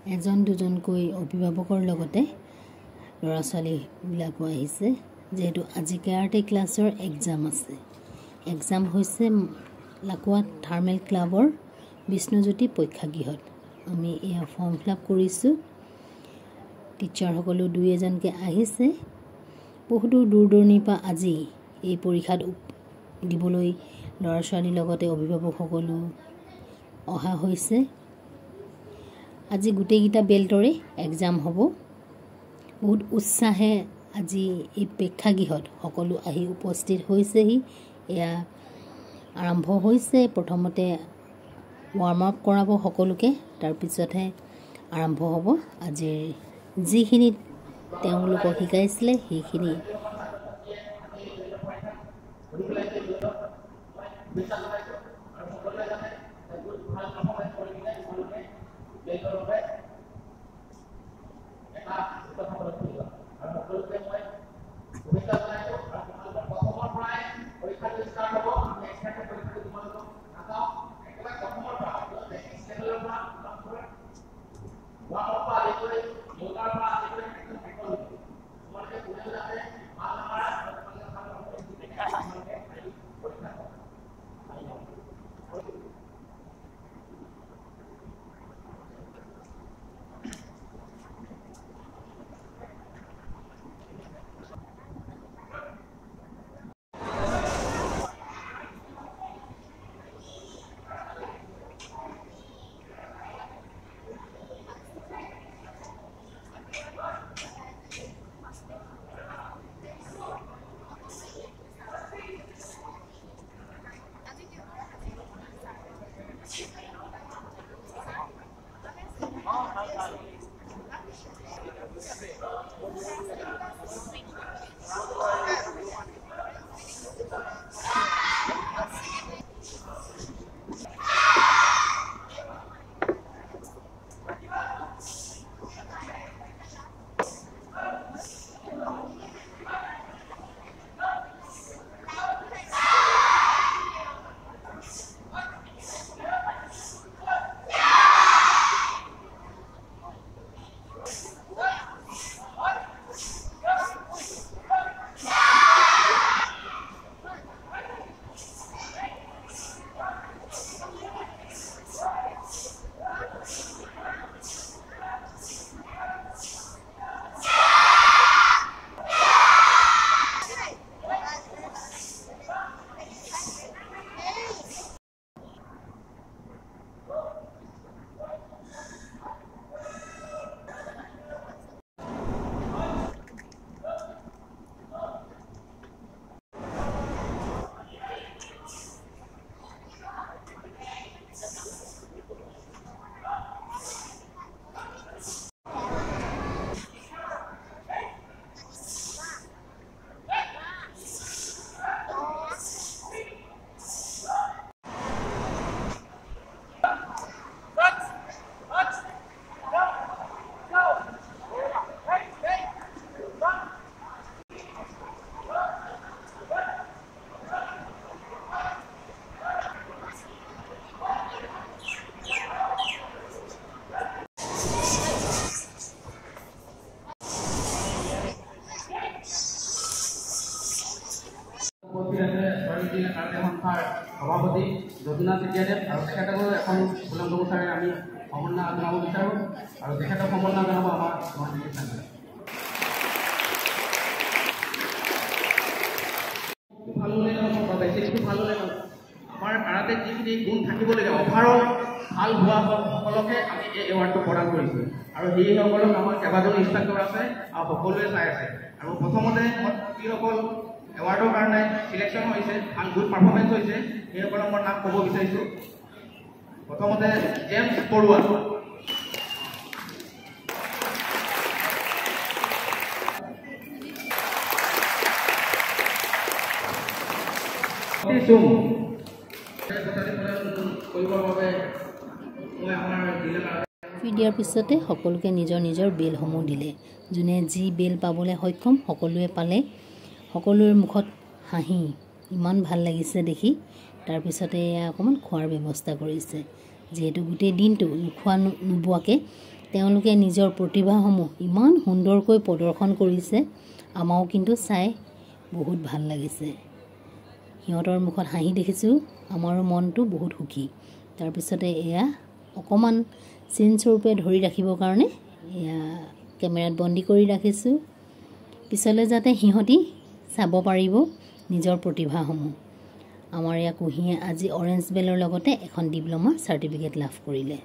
এজন দুজনকৈ অভিভাৱকৰ লগতে ল'ৰা ছোৱালীবিলাকো আহিছে যেহেতু আজি কেৰাটে ক্লাছৰ এক্সাম আছে। এক্সাম হৈছে লাকুৱা থাৰ্মেল ক্লাবৰ বিষ্ণুজ্যোতি প্ৰেক্ষাগৃহত। আমি এয়া ফৰ্ম ফিল আপ কৰিছোঁ। টিচাৰসকলো দুই এজনকৈ আহিছে। বহুতো দূৰ দূৰণিৰ পৰা আজি এই পৰীক্ষাত দিবলৈ ল'ৰা ছোৱালীৰ লগতে অভিভাৱকসকলো অহা হৈছে। আজি গোটেইকেইটা বেল্টৰে এক্সাম হ'ব। বহুত উৎসাহে আজি এই প্ৰেক্ষাগৃহত সকলো আহি উপস্থিত হৈছেহি। এয়া আৰম্ভ হৈছে। প্ৰথমতে ৱাৰ্ম আপ কৰাব সকলোকে, তাৰপিছতহে আৰম্ভ হ'ব। আজিৰ যিখিনি তেওঁলোকক শিকাইছিলে সেইখিনি সভাপতি যদুনাথ চেতিয়াদেৱ আৰু তেখেতকো এখন ফুলন গমোচাৰে আমি সম্বৰ্ধনা জনাব বিচাৰোঁ আৰু তেখেতক সম্বৰ্ধনা জনাব আমাৰ ভাল হ'লে বেছিটো ভাল হ'লে আমাৰ কাৰাতে যিখিনি গুণ থাকিবলগীয়া অভাৰঅল ভাল হোৱা সকলকে আমি এই এৱাৰ্ডটো প্ৰদান কৰিছোঁ আৰু সেইসকলক আমাৰ কেইবাজন ইনষ্ট্ৰাক্টৰ আছে আৰু সকলোৱে চাই আছে আৰু প্ৰথমতে যিসকল এৱাৰ্ডৰ কাৰণে চিলেকশ্যন হৈছে ভাল গুড পাৰফৰ্মেঞ্চ হৈছে সেইসকলক মই নাম ক'ব বিচাৰিছোঁ। প্ৰথমতে জেমছ বৰুৱা, কৰিবৰ বাবে মই আমাৰ জিলা দিয়াৰ পিছতে সকলোকে নিজৰ নিজৰ বেলসমূহ দিলে। যোনে যি বেল পাবলৈ সক্ষম সকলোৱে পালে। সকলোৰে মুখত হাঁহি, ইমান ভাল লাগিছে দেখি। তাৰপিছতে অকণমান খোৱাৰ ব্যৱস্থা কৰিছে। যিহেতু গোটেই দিনটো নোখোৱা নোবোৱাকৈ তেওঁলোকে নিজৰ প্ৰতিভাসমূহ ইমান সুন্দৰকৈ প্ৰদৰ্শন কৰিছে আমাও কিন্তু চাই বহুত ভাল লাগিছে সিহঁতৰ মুখত হাঁহি দেখিছোঁ আমাৰো মনটো বহুত সুখী তাৰপিছতে এয়া অকমান চিন স্বৰূপে ধৰি ৰাখিবৰ কাৰণে এয়া কেমেৰাত বন্দী কৰি ৰাখিছোঁ পিছলৈ যাতে সিহঁতি চাব পাৰিব নিজৰ প্ৰতিভাসমূহ আমাৰ এয়া কুহিয়ে আজি অৰেঞ্জ বেলৰ লগতে এখন ডিপ্ল'মা চাৰ্টিফিকেট লাভ কৰিলে